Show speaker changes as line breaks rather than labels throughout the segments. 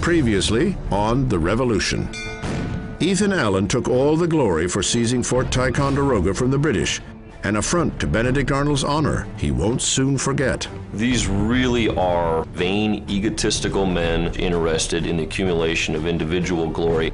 Previously on The Revolution. Ethan Allen took all the glory for seizing Fort Ticonderoga from the British, an affront to Benedict Arnold's honor he won't soon forget.
These really are vain, egotistical men interested in the accumulation of individual glory.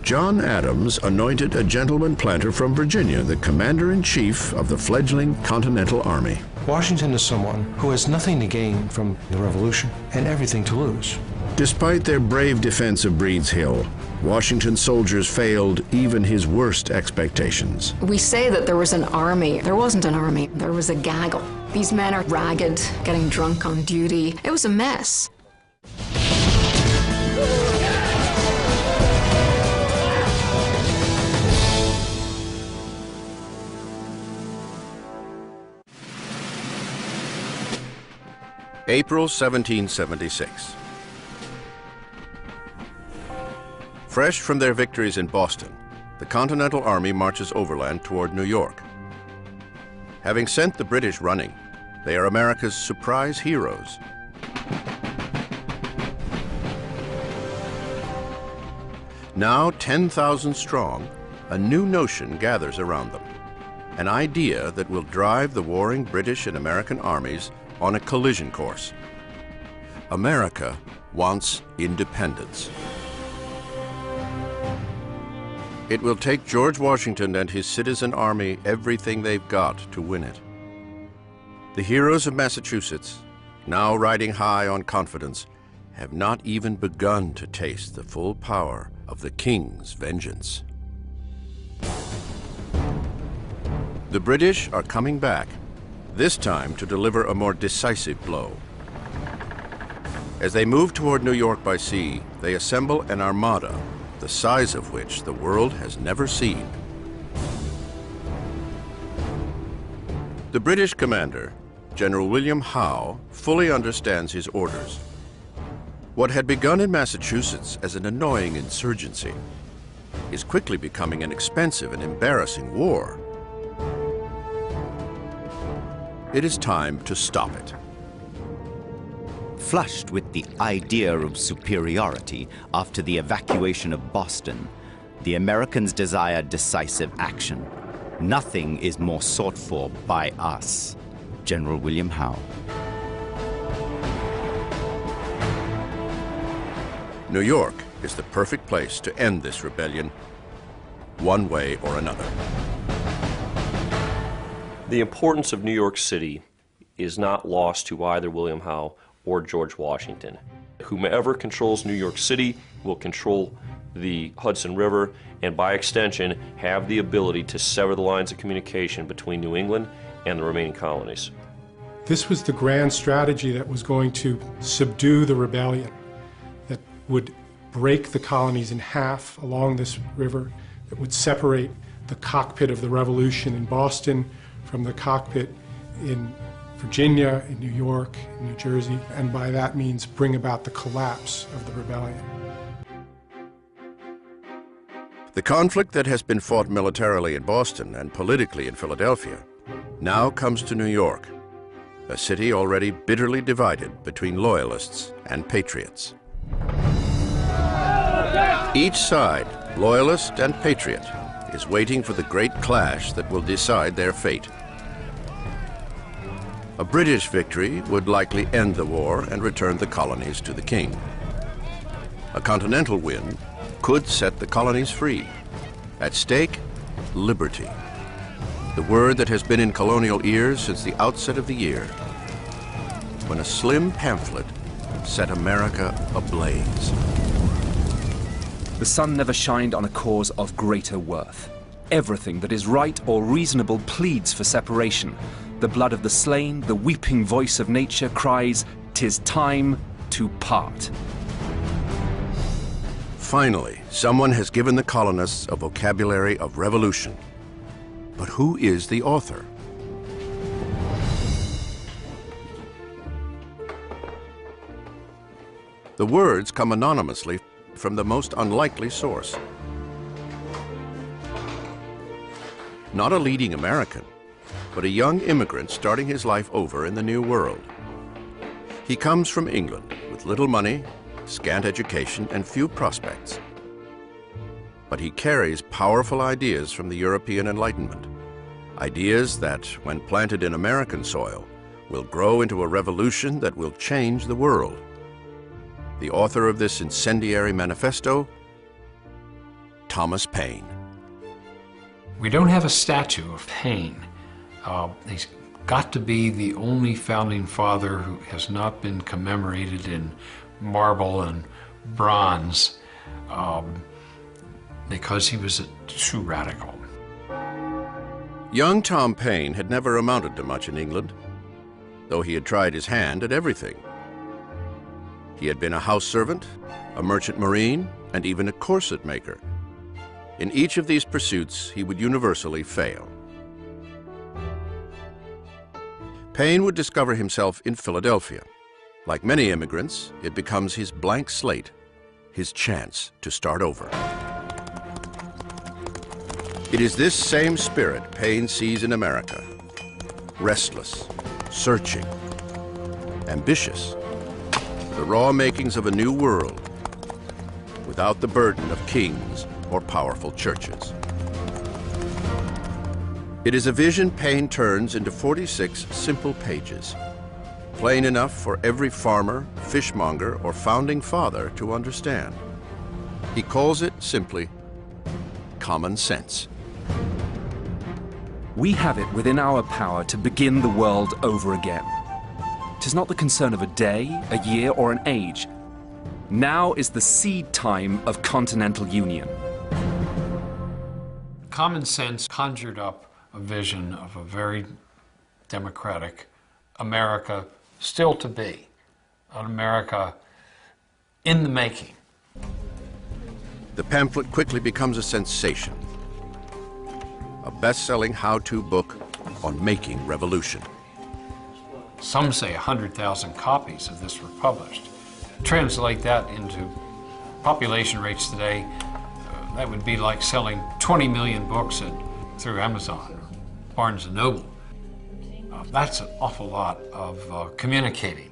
John Adams anointed a gentleman planter from Virginia the commander-in-chief of the fledgling Continental Army.
Washington is someone who has nothing to gain from the Revolution and everything to lose.
Despite their brave defense of Breed's Hill, Washington's soldiers failed even his worst expectations.
We say that there was an army. There wasn't an army. There was a gaggle. These men are ragged, getting drunk on duty. It was a mess.
April 1776. Fresh from their victories in Boston, the Continental Army marches overland toward New York. Having sent the British running, they are America's surprise heroes. Now 10,000 strong, a new notion gathers around them, an idea that will drive the warring British and American armies on a collision course. America wants independence. It will take George Washington and his citizen army everything they've got to win it. The heroes of Massachusetts, now riding high on confidence, have not even begun to taste the full power of the King's vengeance. The British are coming back, this time to deliver a more decisive blow. As they move toward New York by sea, they assemble an armada, the size of which the world has never seen. The British commander, General William Howe, fully understands his orders. What had begun in Massachusetts as an annoying insurgency is quickly becoming an expensive and embarrassing war. It is time to stop it.
Flushed with the idea of superiority after the evacuation of Boston, the Americans desire decisive action. Nothing is more sought for by us. General William Howe.
New York is the perfect place to end this rebellion, one way or another.
The importance of New York City is not lost to either William Howe or George Washington. Whomever controls New York City will control the Hudson River and by extension have the ability to sever the lines of communication between New England and the remaining colonies.
This was the grand strategy that was going to subdue the rebellion, that would break the colonies in half along this river, that would separate the cockpit of the Revolution in Boston from the cockpit in Virginia, in New York, in New Jersey, and by that means bring about the collapse of the rebellion.
The conflict that has been fought militarily in Boston and politically in Philadelphia now comes to New York, a city already bitterly divided between loyalists and patriots. Each side, loyalist and patriot, is waiting for the great clash that will decide their fate. A British victory would likely end the war and return the colonies to the king. A continental win could set the colonies free. At stake, liberty. The word that has been in colonial ears since the outset of the year, when a slim pamphlet set America ablaze.
The sun never shined on a cause of greater worth. Everything that is right or reasonable pleads for separation. The blood of the slain, the weeping voice of nature cries, "'Tis time to part."
Finally, someone has given the colonists a vocabulary of revolution. But who is the author? The words come anonymously from the most unlikely source. Not a leading American, but a young immigrant starting his life over in the New World. He comes from England with little money, scant education, and few prospects. But he carries powerful ideas from the European Enlightenment, ideas that, when planted in American soil, will grow into a revolution that will change the world. The author of this incendiary manifesto, Thomas Paine.
We don't have a statue of Paine. He's got to be the only founding father who has not been commemorated in marble and bronze because he was a true radical.
Young Tom Paine had never amounted to much in England, though he had tried his hand at everything. He had been a house servant, a merchant marine, and even a corset maker. In each of these pursuits, he would universally fail. Paine would discover himself in Philadelphia. Like many immigrants, it becomes his blank slate, his chance to start over. It is this same spirit Paine sees in America. Restless, searching, ambitious, the raw makings of a new world, without the burden of kings or powerful churches. It is a vision Paine turns into 46 simple pages, plain enough for every farmer, fishmonger, or founding father to understand. He calls it simply common sense.
We have it within our power to begin the world over again. 'Tis not the concern of a day, a year, or an age. Now is the seed time of continental union.
Common sense conjured up a vision of a very democratic America still to be, an America in the making.
The pamphlet quickly becomes a sensation, a best-selling how-to book on making revolution.
Some say 100,000 copies of this were published. Translate that into population rates today, that would be like selling 20 million books through Amazon or Barnes & Noble. That's an awful lot of communicating.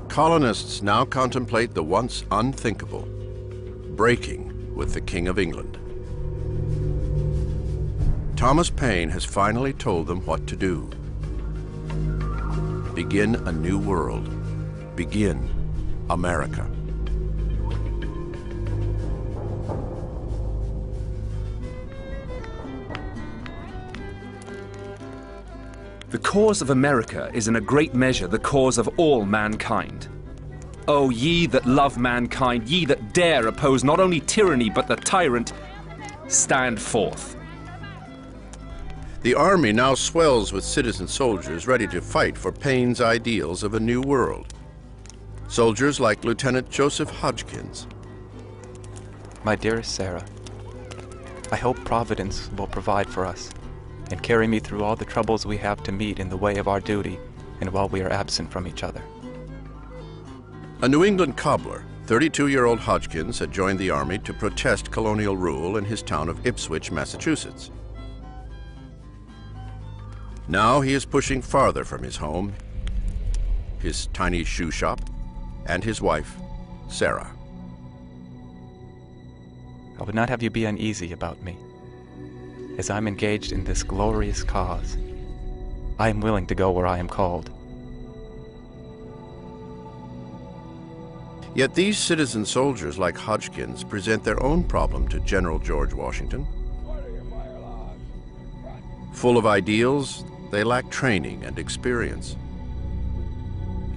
Colonists now contemplate the once unthinkable, breaking with the King of England. Thomas Paine has finally told them what to do. Begin a new world. Begin America.
The cause of America is in a great measure the cause of all mankind. O ye that love mankind, ye that dare oppose not only tyranny but the tyrant, stand forth.
The army now swells with citizen soldiers ready to fight for Paine's ideals of a new world. Soldiers like Lieutenant Joseph Hodgkins.
My dearest Sarah, I hope Providence will provide for us and carry me through all the troubles we have to meet in the way of our duty and while we are absent from each other.
A New England cobbler, 32-year-old Hodgkins had joined the army to protest colonial rule in his town of Ipswich, Massachusetts. Now he is pushing farther from his home, his tiny shoe shop, and his wife, Sarah.
I would not have you be uneasy about me. As I'm engaged in this glorious cause, I am willing to go where I am called.
Yet these citizen soldiers like Hodgkins present their own problem to General George Washington. Full of ideals, they lack training and experience.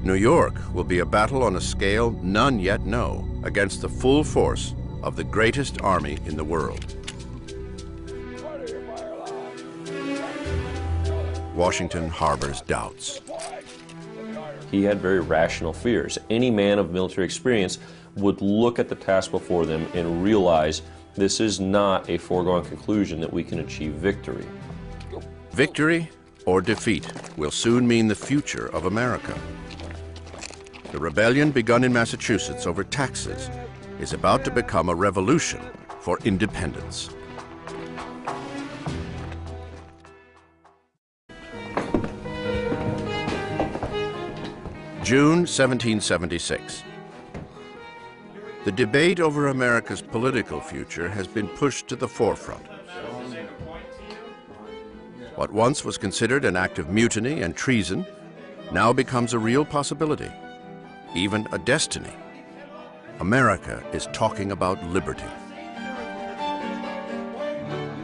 New York will be a battle on a scale none yet know against the full force of the greatest army in the world. Washington harbors doubts.
He had very rational fears. Any man of military experience would look at the task before them and realize this is not a foregone conclusion that we can achieve victory.
Victory or defeat will soon mean the future of America. The rebellion begun in Massachusetts over taxes is about to become a revolution for independence. June 1776. The debate over America's political future has been pushed to the forefront. What once was considered an act of mutiny and treason now becomes a real possibility, even a destiny. America is talking about liberty.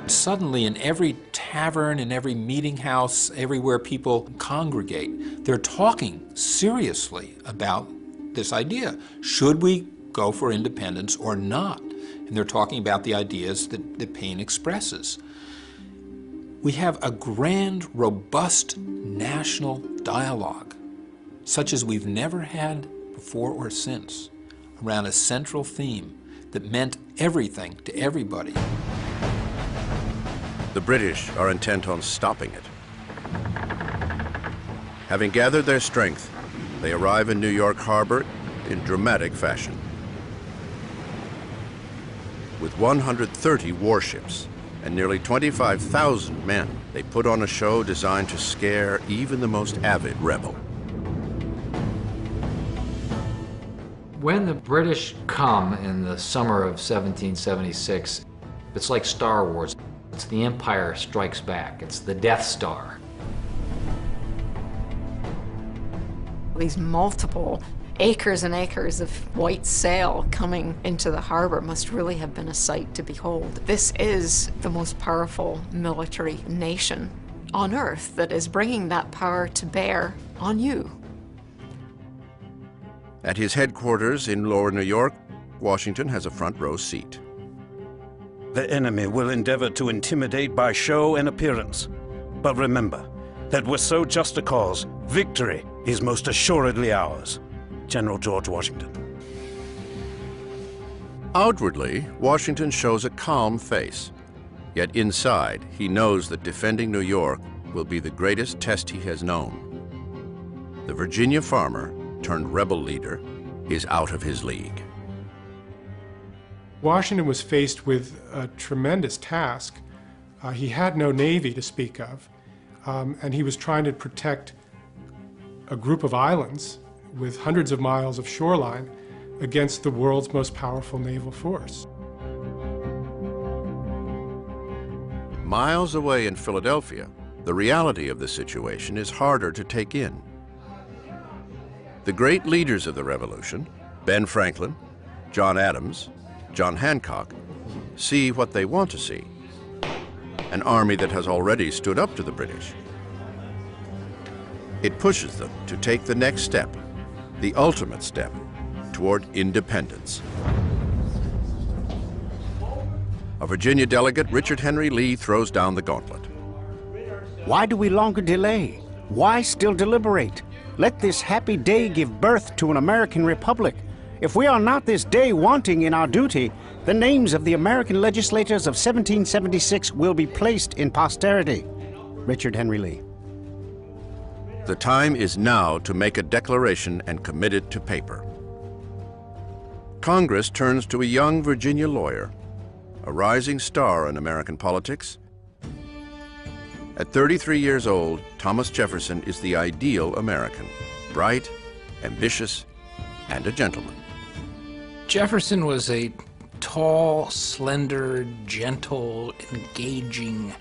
Suddenly, in every tavern, in every meeting house, everywhere people congregate, they're talking seriously about this idea. Should we go for independence or not? And they're talking about the ideas that Paine expresses. We have a grand, robust national dialogue, such as we've never had before or since, around a central theme that meant everything to everybody.
The British are intent on stopping it. Having gathered their strength, they arrive in New York Harbor in dramatic fashion. With 130 warships and nearly 25,000 men, they put on a show designed to scare even the most avid rebel.
When the British come in the summer of 1776, it's like Star Wars. It's the Empire Strikes Back. It's the Death Star.
These multiple acres and acres of white sail coming into the harbor must really have been a sight to behold. This is the most powerful military nation on earth that is bringing that power to bear on you.
At his headquarters in Lower New York, Washington has a front row seat.
The enemy will endeavor to intimidate by show and appearance. But remember that with so just a cause, victory is most assuredly ours. General George Washington.
Outwardly, Washington shows a calm face. Yet inside, he knows that defending New York will be the greatest test he has known. The Virginia farmer, turned rebel leader, is out of his league.
Washington was faced with a tremendous task. He had no navy to speak of, and he was trying to protect a group of islands with hundreds of miles of shoreline against the world's most powerful naval force.
Miles away in Philadelphia, the reality of the situation is harder to take in. The great leaders of the Revolution, Ben Franklin, John Adams, John Hancock, see what they want to see: an army that has already stood up to the British. It pushes them to take the next step, the ultimate step, toward independence. A Virginia delegate, Richard Henry Lee, throws down the gauntlet.
Why do we longer delay? Why still deliberate? Let this happy day give birth to an American republic. If we are not this day wanting in our duty, the names of the American legislators of 1776 will be placed in posterity. Richard Henry Lee.
The time is now to make a declaration and commit it to paper. Congress turns to a young Virginia lawyer, a rising star in American politics. At 33 years old, Thomas Jefferson is the ideal American, bright, ambitious, and a gentleman.
Jefferson was a tall, slender, gentle, engaging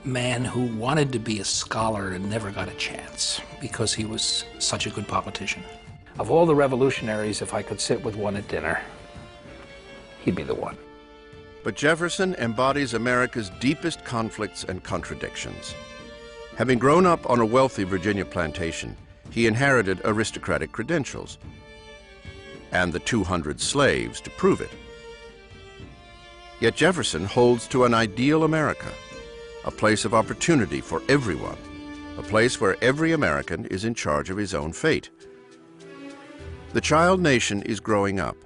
man who wanted to be a scholar and never got a chance because he was such a good politician. Of all the revolutionaries, if I could sit with one at dinner, he'd be the one.
But Jefferson embodies America's deepest conflicts and contradictions. Having grown up on a wealthy Virginia plantation, he inherited aristocratic credentials and the 200 slaves to prove it. Yet Jefferson holds to an ideal America, a place of opportunity for everyone, a place where every American is in charge of his own fate. The child nation is growing up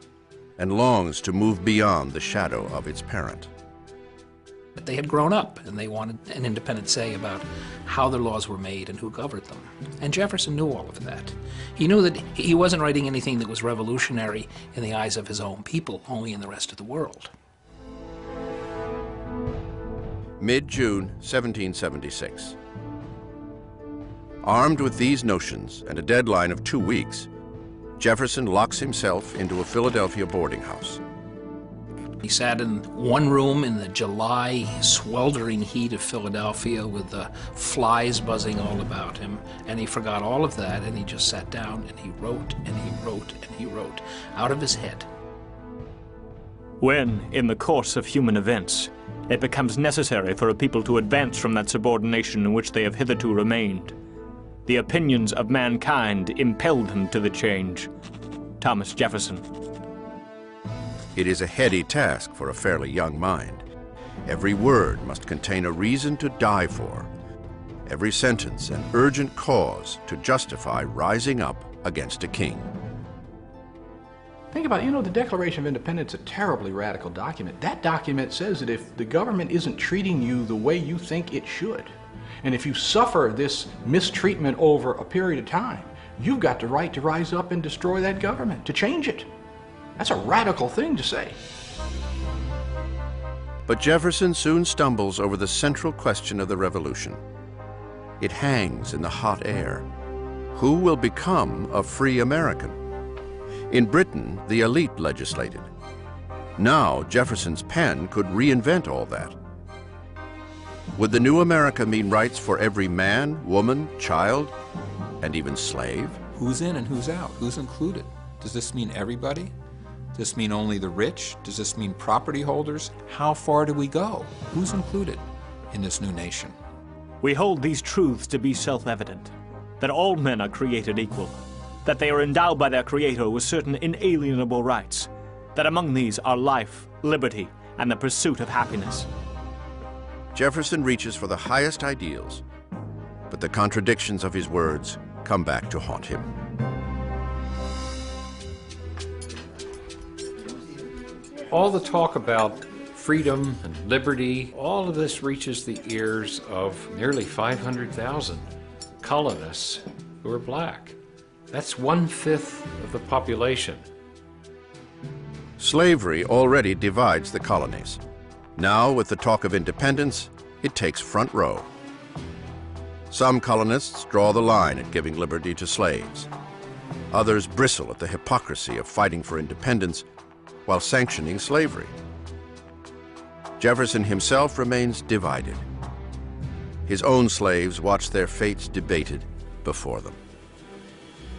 and longs to move beyond the shadow of its parent.
But they had grown up and they wanted an independent say about how their laws were made and who governed them. And Jefferson knew all of that. He knew that he wasn't writing anything that was revolutionary in the eyes of his own people, only in the rest of the world.
Mid-June 1776. Armed with these notions and a deadline of 2 weeks, Jefferson locks himself into a Philadelphia boarding house.
He sat in one room in the July sweltering heat of Philadelphia with the flies buzzing all about him, and he forgot all of that, and he just sat down and he wrote and he wrote and he wrote out of his head.
When, in the course of human events, it becomes necessary for a people to advance from that subordination in which they have hitherto remained, the opinions of mankind impel them to the change. Thomas Jefferson.
It is a heady task for a fairly young mind. Every word must contain a reason to die for. Every sentence an urgent cause to justify rising up against a king.
Think about it, the Declaration of Independence is a terribly radical document. That document says that if the government isn't treating you the way you think it should, and if you suffer this mistreatment over a period of time, you've got the right to rise up and destroy that government, to change it. That's a radical thing to say.
But Jefferson soon stumbles over the central question of the Revolution. It hangs in the hot air. Who will become a free American? In Britain, the elite legislated. Now, Jefferson's pen could reinvent all that. Would the new America mean rights for every man, woman, child, and even slave?
Who's in and who's out? Who's included? Does this mean everybody? Does this mean only the rich? Does this mean property holders? How far do we go? Who's included in this new nation?
We hold these truths to be self-evident, that all men are created equal, that they are endowed by their Creator with certain inalienable rights, that among these are life, liberty, and the pursuit of happiness.
Jefferson reaches for the highest ideals, but the contradictions of his words come back to haunt him.
All the talk about freedom and liberty, all of this reaches the ears of nearly 500,000 colonists who are black. That's 1/5 of the population.
Slavery already divides the colonies. Now, with the talk of independence, it takes front row. Some colonists draw the line at giving liberty to slaves. Others bristle at the hypocrisy of fighting for independence while sanctioning slavery. Jefferson himself remains divided. His own slaves watch their fates debated before them.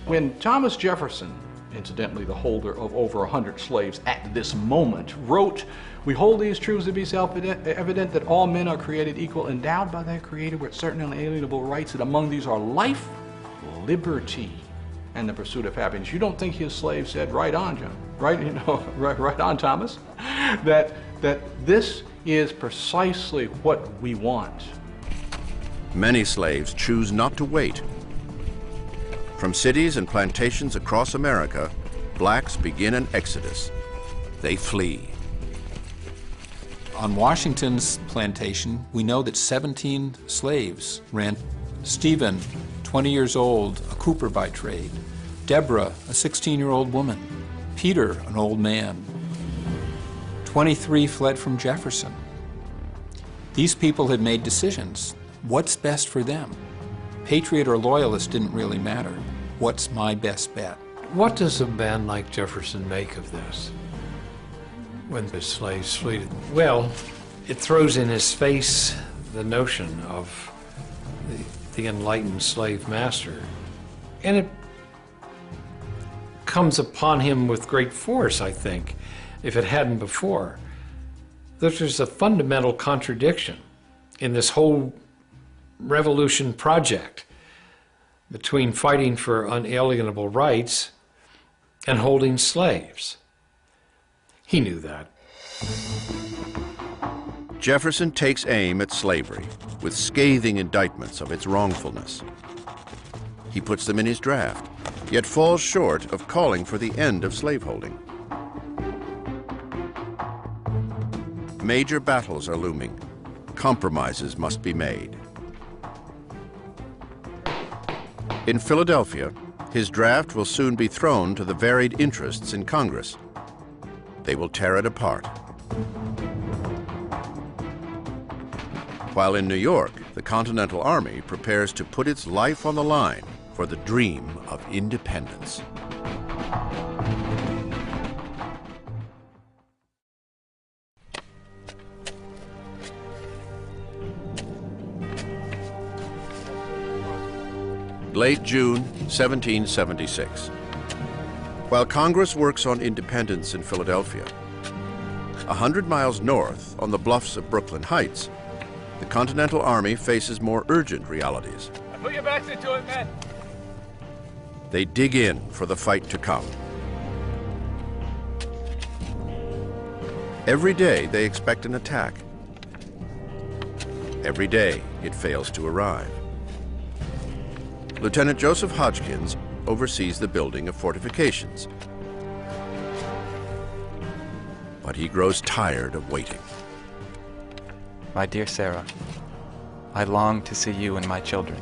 When Thomas Jefferson, incidentally the holder of over 100 slaves at this moment, wrote, "We hold these truths to be self-evident, that all men are created equal, endowed by their Creator with certain inalienable rights, that among these are life, liberty, and the pursuit of happiness." You don't think his slaves said, "Right on, John, right, right on, Thomas," that this is precisely what we want.
Many slaves choose not to wait. From cities and plantations across America, blacks begin an exodus. They flee.
On Washington's plantation, we know that 17 slaves ran. Stephen, 20 years old, a cooper by trade. Deborah, a 16-year-old woman. Peter, an old man. 23 fled from Jefferson. These people had made decisions. What's best for them? Patriot or loyalist didn't really matter. What's my best bet?
What does a man like Jefferson make of this when the slaves fled? Well, it throws in his face the notion of the enlightened slave master, and it comes upon him with great force, I think, if it hadn't before. There's a fundamental contradiction in this whole revolution project between fighting for unalienable rights and holding slaves. He knew that.
Jefferson takes aim at slavery with scathing indictments of its wrongfulness. He puts them in his draft, yet falls short of calling for the end of slaveholding. Major battles are looming. Compromises must be made. In Philadelphia, his draft will soon be thrown to the varied interests in Congress. They will tear it apart. While in New York, the Continental Army prepares to put its life on the line for the dream of independence. Late June 1776. While Congress works on independence in Philadelphia, 100 miles north on the bluffs of Brooklyn Heights, the Continental Army faces more urgent realities.
Put your backs into it, men.
They dig in for the fight to come. Every day they expect an attack. Every day it fails to arrive. Lieutenant Joseph Hodgkins oversees the building of fortifications. But he grows tired of waiting.
My dear Sarah, I long to see you and my children,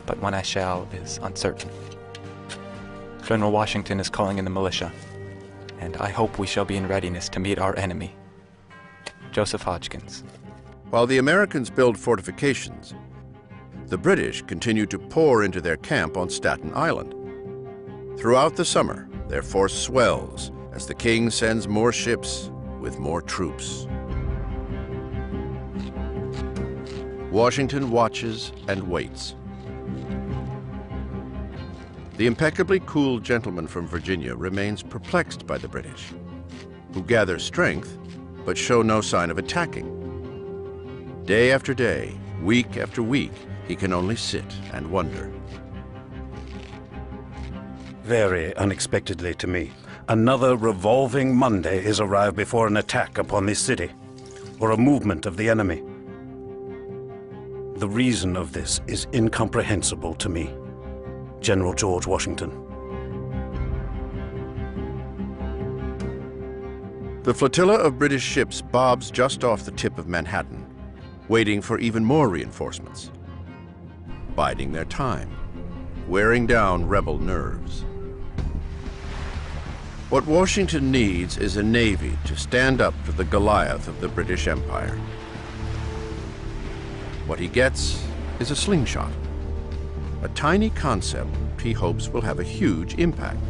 but when I shall is uncertain. General Washington is calling in the militia, and I hope we shall be in readiness to meet our enemy. Joseph Hodgkins.
While the Americans build fortifications, the British continue to pour into their camp on Staten Island. Throughout the summer, their force swells as the king sends more ships with more troops. Washington watches and waits. The impeccably cool gentleman from Virginia remains perplexed by the British, who gather strength but show no sign of attacking. Day after day, week after week, he can only sit and wonder.
Very unexpectedly to me, another revolving Monday is arrived before an attack upon this city, or a movement of the enemy. The reason of this is incomprehensible to me. General George Washington.
The flotilla of British ships bobs just off the tip of Manhattan, waiting for even more reinforcements, biding their time, wearing down rebel nerves. What Washington needs is a navy to stand up to the Goliath of the British Empire. What he gets is a slingshot, a tiny concept he hopes will have a huge impact.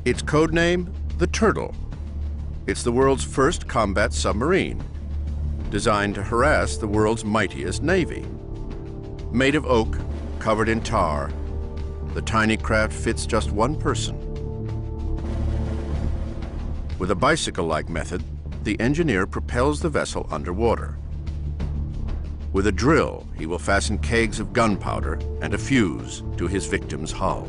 Its codename, the Turtle. It's the world's first combat submarine, designed to harass the world's mightiest navy. Made of oak, covered in tar, the tiny craft fits just one person. With a bicycle-like method, the engineer propels the vessel underwater. With a drill, he will fasten kegs of gunpowder and a fuse to his victim's hull.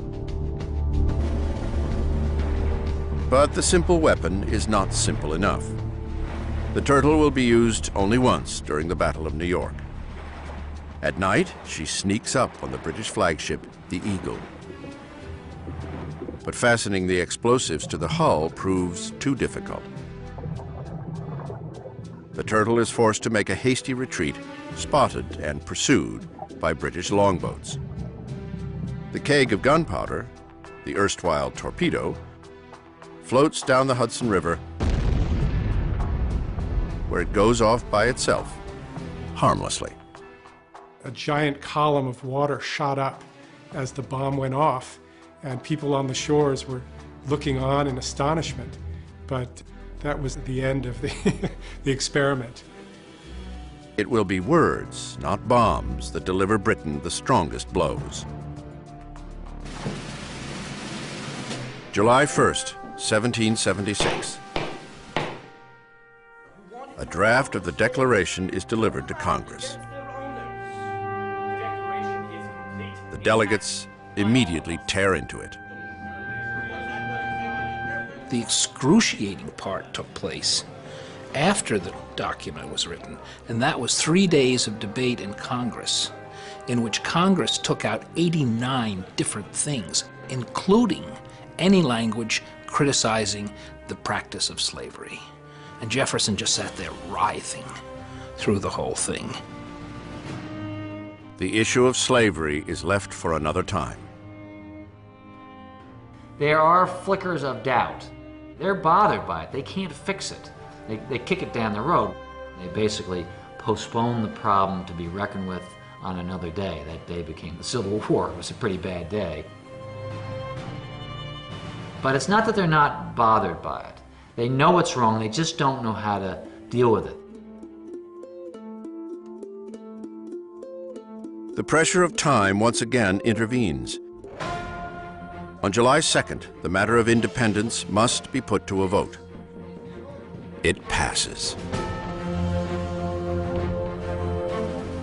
But the simple weapon is not simple enough. The Turtle will be used only once during the Battle of New York. At night, she sneaks up on the British flagship, the Eagle. But fastening the explosives to the hull proves too difficult. The Turtle is forced to make a hasty retreat, spotted and pursued by British longboats. The keg of gunpowder, the erstwhile torpedo, floats down the Hudson River, where it goes off by itself, harmlessly.
A giant column of water shot up as the bomb went off, and people on the shores were looking on in astonishment. But that was the end of the experiment.
It will be words, not bombs, that deliver Britain the strongest blows. July 1st, 1776. A draft of the Declaration is delivered to Congress. The delegates immediately tear into it.
The excruciating part took place after the document was written, and that was 3 days of debate in Congress, in which Congress took out 89 different things, including any language criticizing the practice of slavery. And Jefferson just sat there writhing through the whole thing.
The issue of slavery is left for another time.
There are flickers of doubt. They're bothered by it. They can't fix it. They kick it down the road. They basically postpone the problem to be reckoned with on another day. That day became the Civil War. It was a pretty bad day. But it's not that they're not bothered by it. They know what's wrong, they just don't know how to deal with it.
The pressure of time once again intervenes. On July 2nd, the matter of independence must be put to a vote. It passes.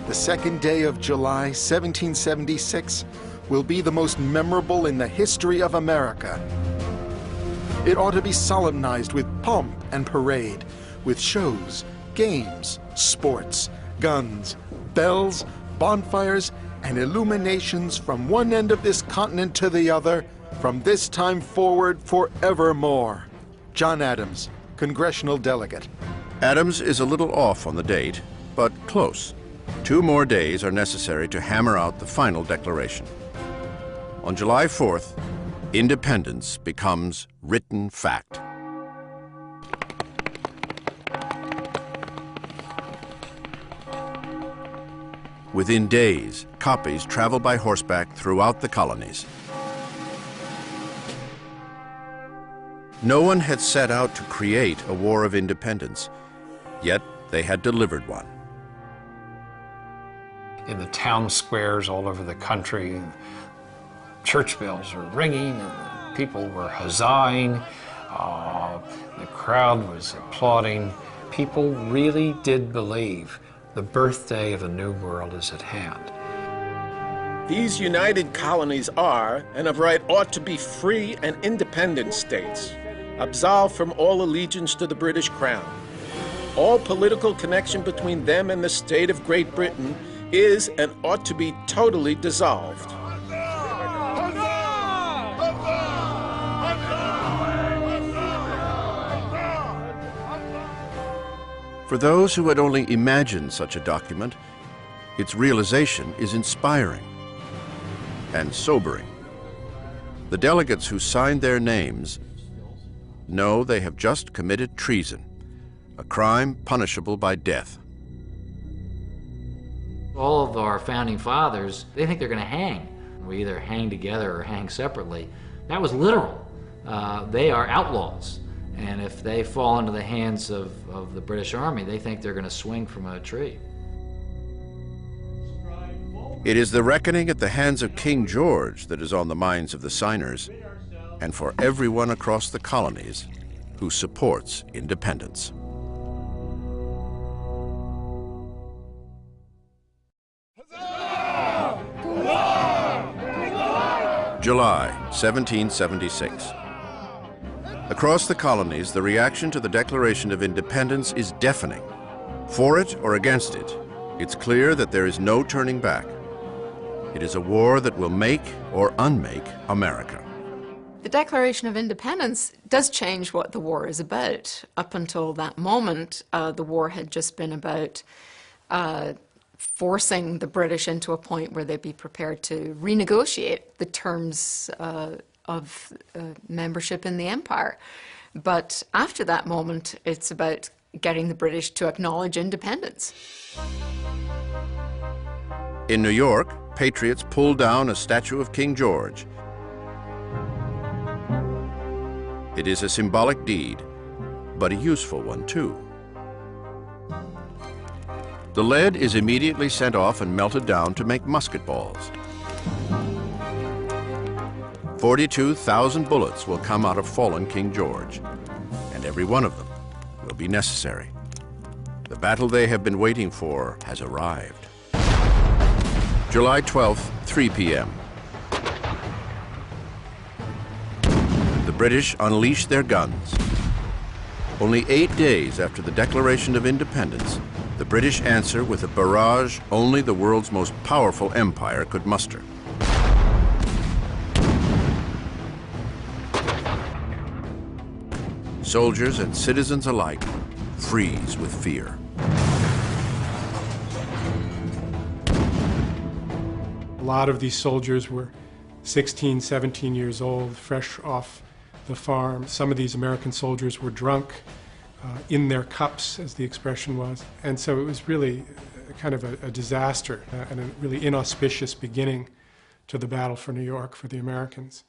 The second day of July, 1776, will be the most memorable in the history of America. It ought to be solemnized with pomp and parade, with shows, games, sports, guns, bells, bonfires, and illuminations from one end of this continent to the other, from this time forward forevermore. John Adams, Congressional Delegate.
Adams is a little off on the date, but close. 2 more days are necessary to hammer out the final declaration. On July 4th, independence becomes written fact. Within days, copies travel by horseback throughout the colonies. No one had set out to create a war of independence, yet they had delivered one.
In the town squares all over the country, church bells were ringing and people were huzzahing. The crowd was applauding. People really did believe the birthday of a new world is at hand.
These united colonies are, and of right ought to be, free and independent states, absolved from all allegiance to the British Crown. All political connection between them and the state of Great Britain is and ought to be totally dissolved.
For those who had only imagined such a document, its realization is inspiring and sobering. The delegates who signed their names know they have just committed treason, a crime punishable by death.
All of our founding fathers, they think they're going to hang. We either hang together or hang separately. That was literal. They are outlaws. And if they fall into the hands of the British Army, they think they're going to swing from a tree.
It is the reckoning at the hands of King George that is on the minds of the signers, and for everyone across the colonies who supports independence. July 1776. Across the colonies, the reaction to the Declaration of Independence is deafening. For it or against it, it's clear that there is no turning back. It is a war that will make or unmake America.
The Declaration of Independence does change what the war is about. Up until that moment, the war had just been about forcing the British into a point where they'd be prepared to renegotiate the terms of membership in the empire. But after that moment, it's about getting the British to acknowledge independence.
In New York, patriots pulled down a statue of King George. It is a symbolic deed, but a useful one too. The lead is immediately sent off and melted down to make musket balls. 42,000 bullets will come out of fallen King George, and every one of them will be necessary. The battle they have been waiting for has arrived. July 12th, 3 p.m. The British unleash their guns. Only 8 days after the Declaration of Independence, the British answer with a barrage only the world's most powerful empire could muster. Soldiers and citizens alike freeze with fear.
A lot of these soldiers were 16, 17 years old, fresh off the farm. Some of these American soldiers were drunk. in their cups, as the expression was. And so it was really kind of a disaster and a really inauspicious beginning to the battle for New York for the Americans.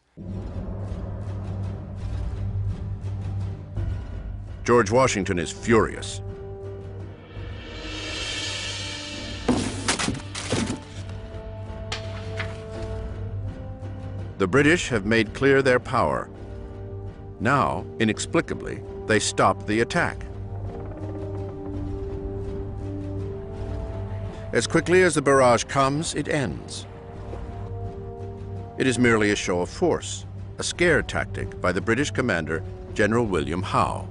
George Washington is furious. The British have made clear their power. Now, inexplicably, they stop the attack. As quickly as the barrage comes, it ends. It is merely a show of force, a scare tactic by the British commander, General William Howe.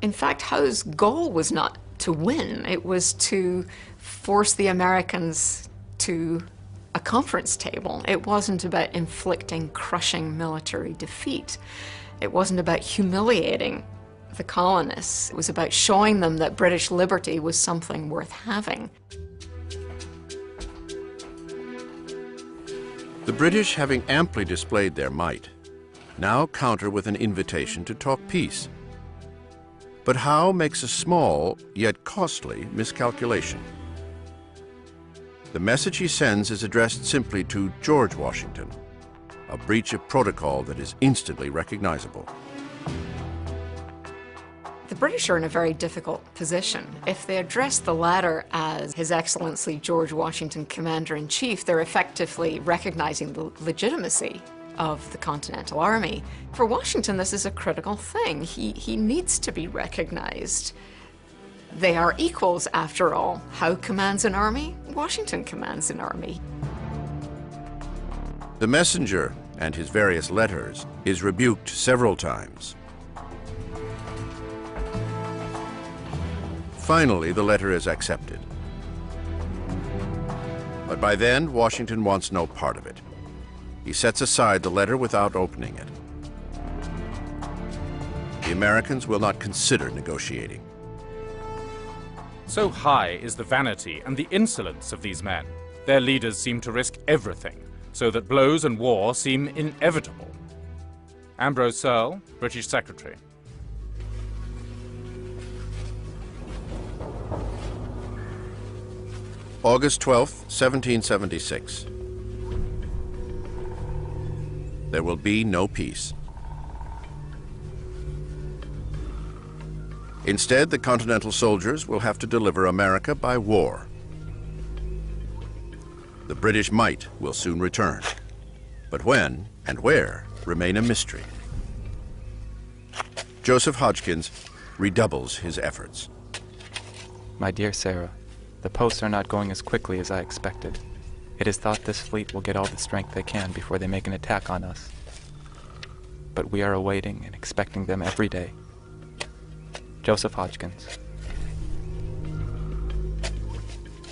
In fact, Howe's goal was not to win. It was to force the Americans to a conference table. It wasn't about inflicting crushing military defeat. It wasn't about humiliating the colonists. It was about showing them that British liberty was something worth having.
The British, having amply displayed their might, now counter with an invitation to talk peace. But Howe makes a small, yet costly, miscalculation. The message he sends is addressed simply to George Washington, a breach of protocol that is instantly recognizable.
The British are in a very difficult position. If they address the latter as His Excellency George Washington, Commander-in-Chief, they're effectively recognizing the legitimacy of the Continental Army. For Washington, this is a critical thing. He needs to be recognized. They are equals, after all. Howe commands an army, Washington commands an army.
The messenger and his various letters is rebuked several times. Finally, the letter is accepted. But by then, Washington wants no part of it. He sets aside the letter without opening it. The Americans will not consider negotiating.
So high is the vanity and the insolence of these men. Their leaders seem to risk everything, so that blows and war seem inevitable. Ambrose Searle, British Secretary.
August 12, 1776. There will be no peace. Instead, the Continental soldiers will have to deliver America by war. The British might will soon return, but when and where remain a mystery. Joseph Hodgkins redoubles his efforts.
My dear Sarah, the posts are not going as quickly as I expected. It is thought this fleet will get all the strength they can before they make an attack on us. But we are awaiting and expecting them every day. Joseph Hodgkins.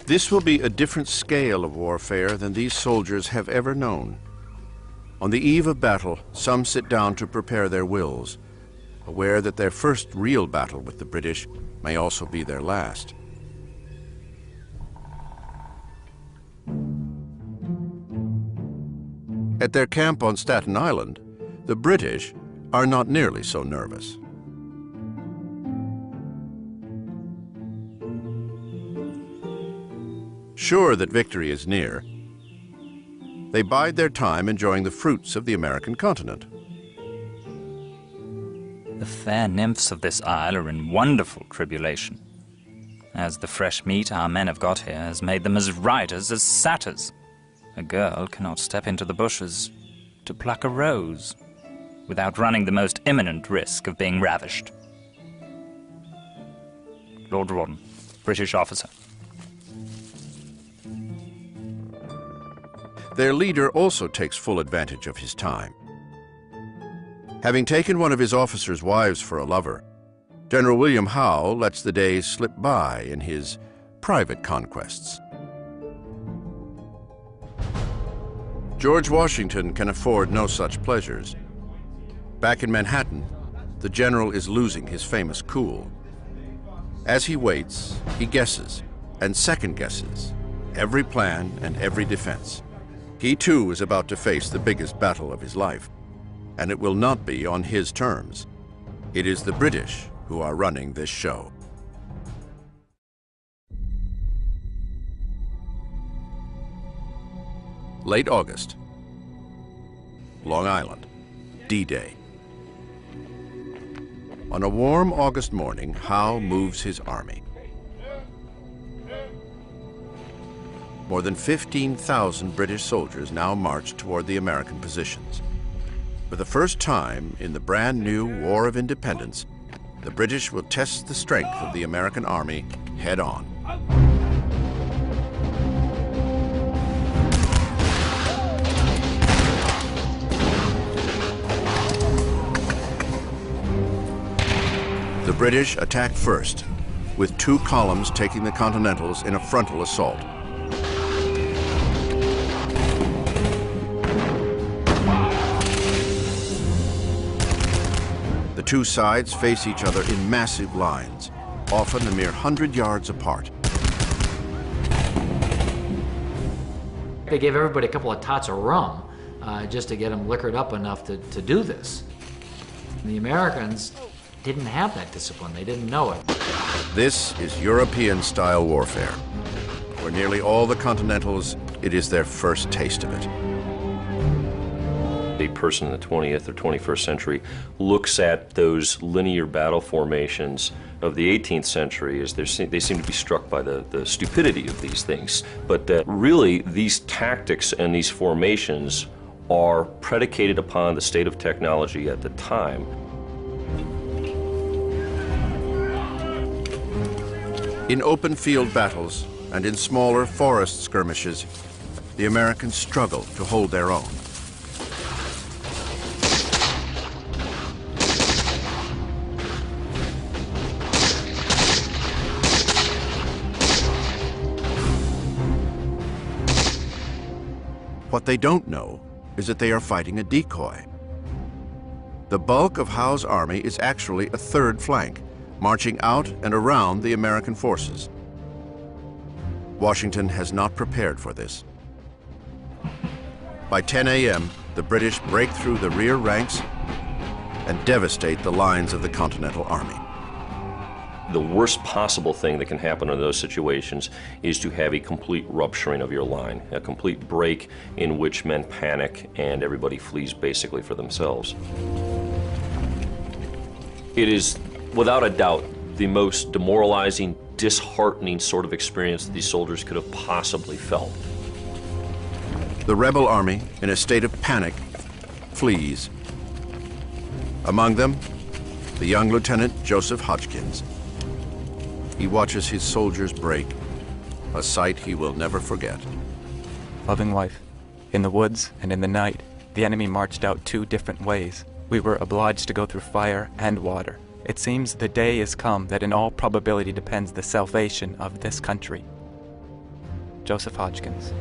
This will be a different scale of warfare than these soldiers have ever known. On the eve of battle, some sit down to prepare their wills, aware that their first real battle with the British may also be their last. At their camp on Staten Island, the British are not nearly so nervous. Sure that victory is near, they bide their time enjoying the fruits of the American continent.
The fair nymphs of this isle are in wonderful tribulation, as the fresh meat our men have got here has made them as riders as satyrs. A girl cannot step into the bushes to pluck a rose without running the most imminent risk of being ravished. Lord Rawdon, British officer.
Their leader also takes full advantage of his time. Having taken one of his officers' wives for a lover, General William Howe lets the days slip by in his private conquests. George Washington can afford no such pleasures. Back in Manhattan, the general is losing his famous cool. As he waits, he guesses and second guesses every plan and every defense. He too is about to face the biggest battle of his life, and it will not be on his terms. It is the British who are running this show. Late August, Long Island, D-Day. On a warm August morning, Howe moves his army. More than 15,000 British soldiers now march toward the American positions. For the first time in the brand new War of Independence, the British will test the strength of the American army head on. The British attacked first, with 2 columns taking the Continentals in a frontal assault. The 2 sides face each other in massive lines, often a mere 100 yards apart.
They gave everybody a couple of tots of rum just to get them liquored up enough to do this. The Americans didn't have that discipline. They didn't know it.
This is European-style warfare, where nearly all the Continentals, it is their first taste of it.
A person in the 20th or 21st century looks at those linear battle formations of the 18th century as they seem to be struck by the stupidity of these things. But really, these tactics and these formations are predicated upon the state of technology at the time.
In open field battles and in smaller forest skirmishes, the Americans struggle to hold their own. What they don't know is that they are fighting a decoy. The bulk of Howe's army is actually a third flank, marching out and around the American forces. Washington has not prepared for this. By 10 a.m., the British break through the rear ranks and devastate the lines of the Continental Army.
The worst possible thing that can happen in those situations is to have a complete rupturing of your line, a complete break in which men panic and everybody flees basically for themselves. It is, without a doubt, the most demoralizing, disheartening sort of experience these soldiers could have possibly felt.
The rebel army, in a state of panic, flees. Among them, the young Lieutenant Joseph Hodgkins. He watches his soldiers break, a sight he will never forget.
Loving wife, in the woods and in the night, the enemy marched out 2 different ways. We were obliged to go through fire and water. It seems the day is come that in all probability depends the salvation of this country. Joseph Hodgkins.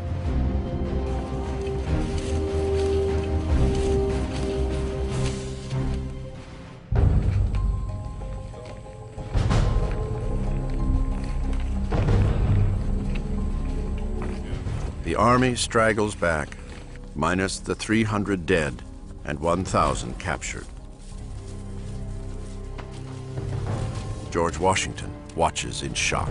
The army straggles back, minus the 300 dead and 1,000 captured. George Washington watches in shock.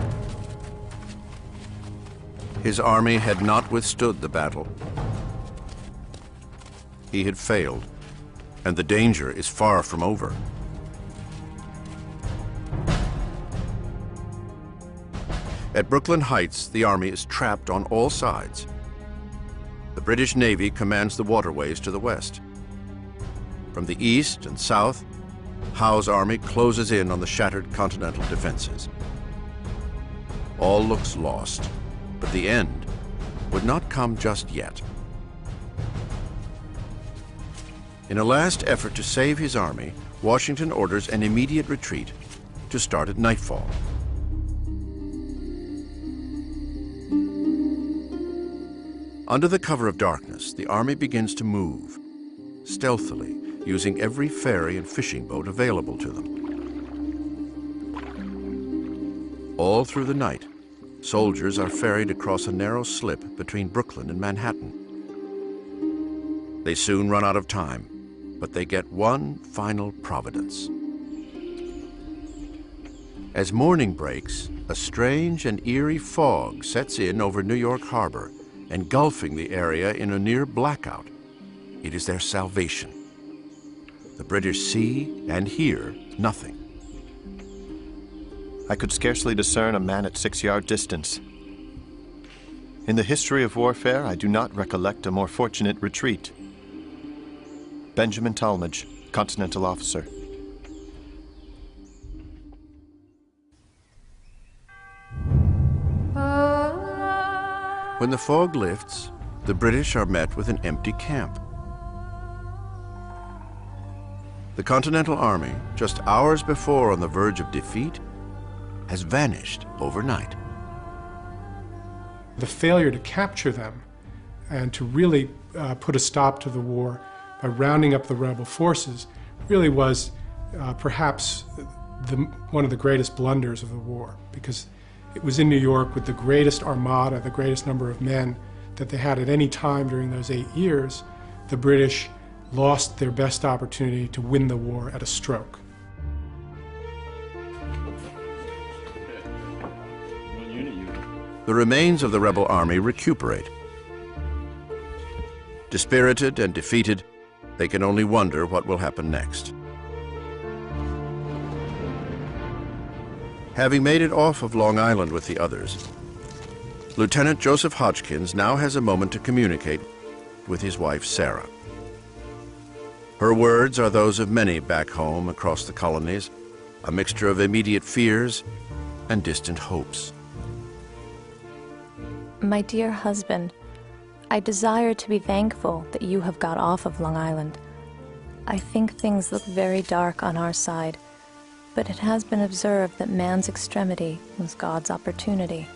His army had not withstood the battle. He had failed, and the danger is far from over. At Brooklyn Heights, the army is trapped on all sides. The British Navy commands the waterways to the west. From the east and south, Howe's army closes in on the shattered Continental defenses. All looks lost, but the end would not come just yet. In a last effort to save his army, Washington orders an immediate retreat to start at nightfall. Under the cover of darkness, the army begins to move, stealthily, using every ferry and fishing boat available to them. All through the night, soldiers are ferried across a narrow slip between Brooklyn and Manhattan. They soon run out of time, but they get one final providence. As morning breaks, a strange and eerie fog sets in over New York Harbor, engulfing the area in a near blackout. It is their salvation. The British see and hear nothing.
I could scarcely discern a man at 6-yard distance. In the history of warfare, I do not recollect a more fortunate retreat. Benjamin Talmadge, Continental officer.
When the fog lifts, the British are met with an empty camp. The Continental Army, just hours before on the verge of defeat, has vanished overnight.
The failure to capture them and to really put a stop to the war by rounding up the rebel forces really was perhaps one of the greatest blunders of the war, because it was in New York with the greatest armada, the greatest number of men that they had at any time during those 8 years. The British lost their best opportunity to win the war at a stroke.
The remains of the rebel army recuperate. Dispirited and defeated, they can only wonder what will happen next. Having made it off of Long Island with the others, Lieutenant Joseph Hodgkins now has a moment to communicate with his wife, Sarah. Her words are those of many back home across the colonies, a mixture of immediate fears and distant hopes.
My dear husband, I desire to be thankful that you have got off of Long Island. I think things look very dark on our side, but it has been observed that man's extremity was God's opportunity.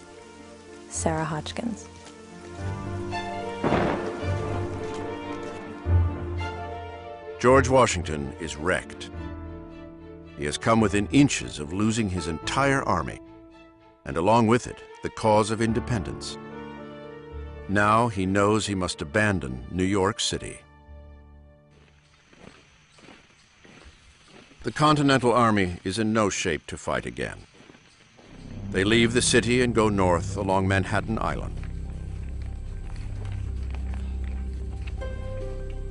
Sarah Hodgkins.
George Washington is wrecked. He has come within inches of losing his entire army, and along with it, the cause of independence. Now he knows he must abandon New York City. The Continental Army is in no shape to fight again. They leave the city and go north along Manhattan Island.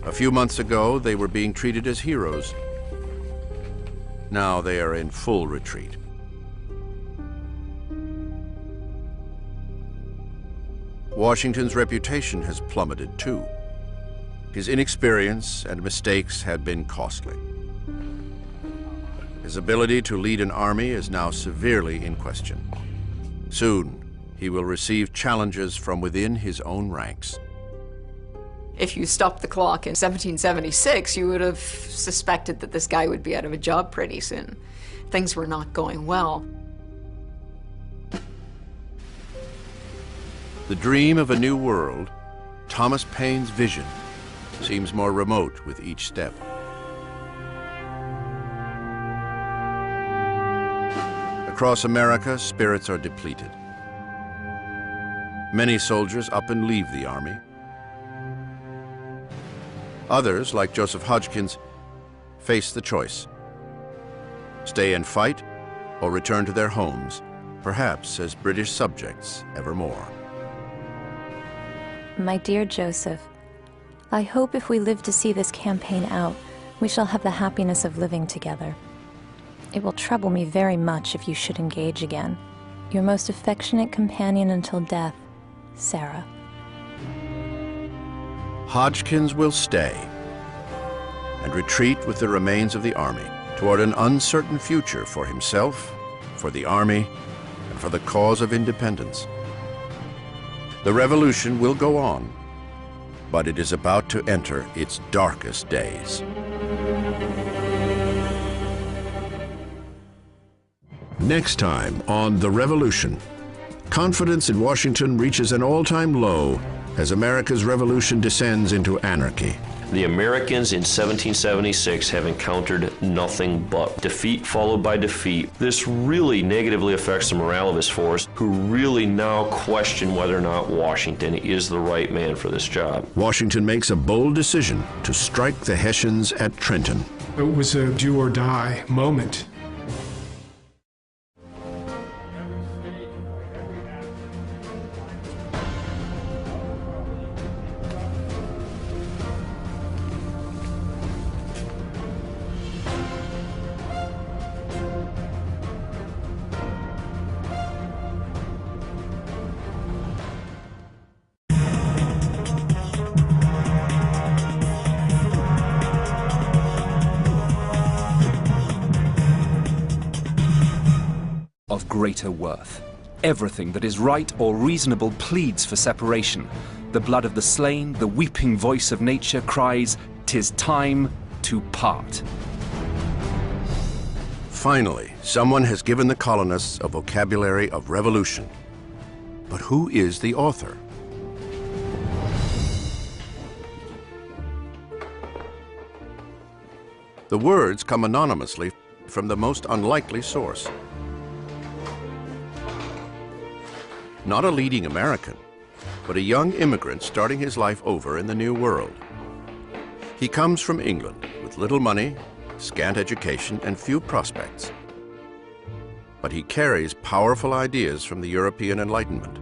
A few months ago, they were being treated as heroes. Now they are in full retreat. Washington's reputation has plummeted too. His inexperience and mistakes had been costly. His ability to lead an army is now severely in question. Soon, he will receive challenges from within his own ranks.
If you stopped the clock in 1776, you would have suspected that this guy would be out of a job pretty soon. Things were not going well.
The dream of a new world, Thomas Paine's vision, seems more remote with each step. Across America, spirits are depleted. Many soldiers up and leave the army. Others, like Joseph Hodgkins, face the choice: stay and fight, or return to their homes, perhaps as British subjects evermore.
My dear Joseph, I hope if we live to see this campaign out, we shall have the happiness of living together. It will trouble me very much if you should engage again. Your most affectionate companion until death, Sarah.
Hodgkins will stay and retreat with the remains of the army toward an uncertain future for himself, for the army, and for the cause of independence. The revolution will go on, but it is about to enter its darkest days.
Next time on The Revolution, confidence in Washington reaches an all-time low as America's revolution descends into anarchy.
The Americans in 1776 have encountered nothing but defeat followed by defeat. This really negatively affects the morale of his force, who really now question whether or not Washington is the right man for this job.
Washington makes a bold decision to strike the Hessians at Trenton.
It was a do or die moment.
greater worth. Everything that is right or reasonable pleads for separation. The blood of the slain, the weeping voice of nature cries, "'Tis time to part."
Finally, someone has given the colonists a vocabulary of revolution. But who is the author? The words come anonymously from the most unlikely source. Not a leading American, but a young immigrant starting his life over in the New World. He comes from England with little money, scant education, and few prospects. But he carries powerful ideas from the European Enlightenment.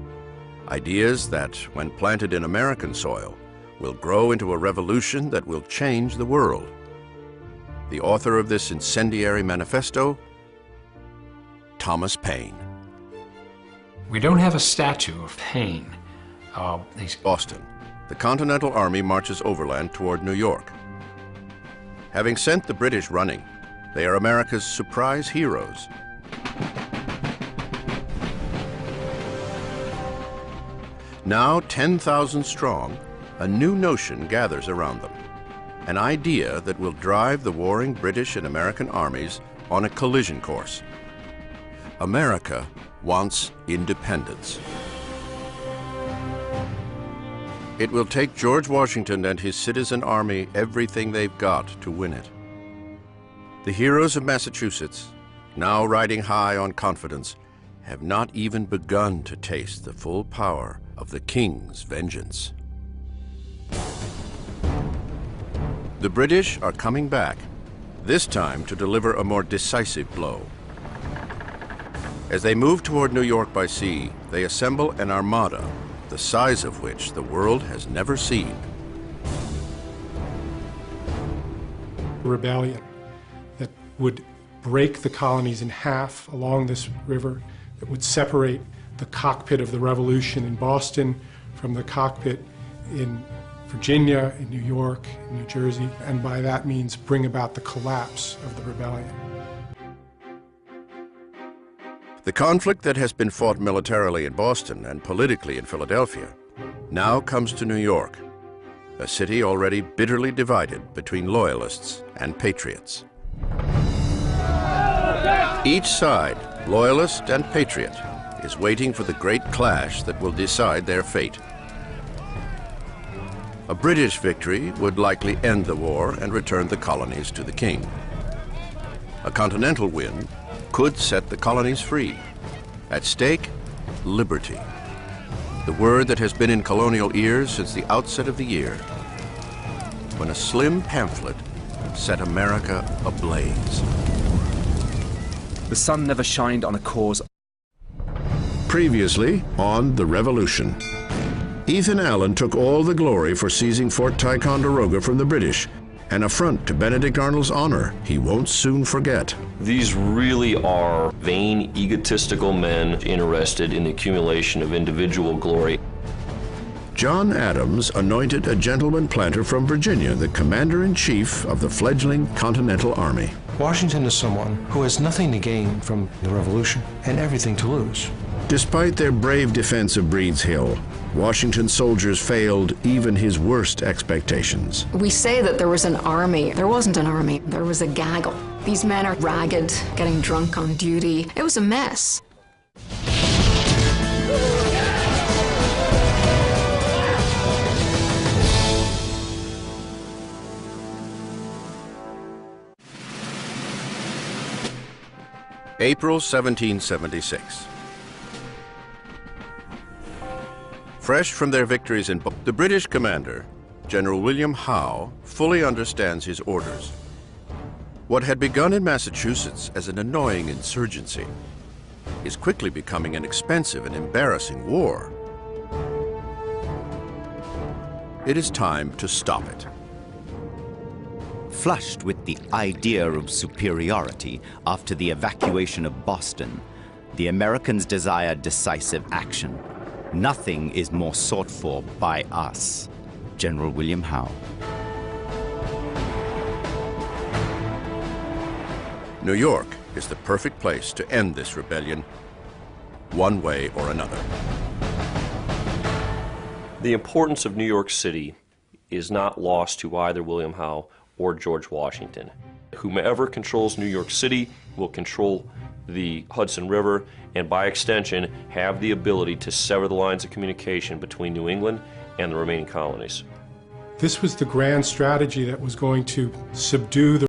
Ideas that, when planted in American soil, will grow into a revolution that will change the world. The author of this incendiary manifesto, Thomas Paine.
We don't have a statue of Paine.
Boston. The Continental Army marches overland toward New York. Having sent the British running, they are America's surprise heroes. Now 10,000 strong, a new notion gathers around them. An idea that will drive the warring British and American armies on a collision course. America wants independence. It will take George Washington and his citizen army everything they've got to win it. The heroes of Massachusetts, now riding high on confidence, have not even begun to taste the full power of the King's vengeance. The British are coming back, this time to deliver a more decisive blow. As they move toward New York by sea, they assemble an armada, the size of which the world has never seen.
Rebellion that would break the colonies in half along this river, that would separate the cockpit of the revolution in Boston from the cockpit in Virginia, in New York, in New Jersey, and by that means bring about the collapse of the rebellion.
The conflict that has been fought militarily in Boston and politically in Philadelphia now comes to New York, a city already bitterly divided between loyalists and patriots. Each side, loyalist and patriot, is waiting for the great clash that will decide their fate. A British victory would likely end the war and return the colonies to the king. A continental win could set the colonies free. At stake, liberty. The word that has been in colonial ears since the outset of the year, when a slim pamphlet set America ablaze.
The sun never shined on a cause.
Previously on The Revolution. Ethan Allen took all the glory for seizing Fort Ticonderoga from the British, an affront to Benedict Arnold's honor he won't soon forget.
These really are vain, egotistical men interested in the accumulation of individual glory.
John Adams anointed a gentleman planter from Virginia the commander-in-chief of the fledgling Continental Army.
Washington is someone who has nothing to gain from the revolution and everything to lose.
Despite their brave defense of Breed's Hill, Washington's soldiers failed even his worst expectations.
We say that there was an army. There wasn't an army. There was a gaggle. These men are ragged, getting drunk on duty. It was a mess.
April 1776. Fresh from their victories in the British commander, General William Howe, fully understands his orders. What had begun in Massachusetts as an annoying insurgency is quickly becoming an expensive and embarrassing war. It is time to stop it.
Flushed with the idea of superiority after the evacuation of Boston, the Americans desire decisive action. Nothing is more sought for by us. General William Howe.
New York is the perfect place to end this rebellion one way or another.
The importance of New York City is not lost to either William Howe or George Washington. Whomever controls New York City will control the Hudson River and by extension have the ability to sever the lines of communication between New England and the remaining colonies.
This was the grand strategy that was going to subdue the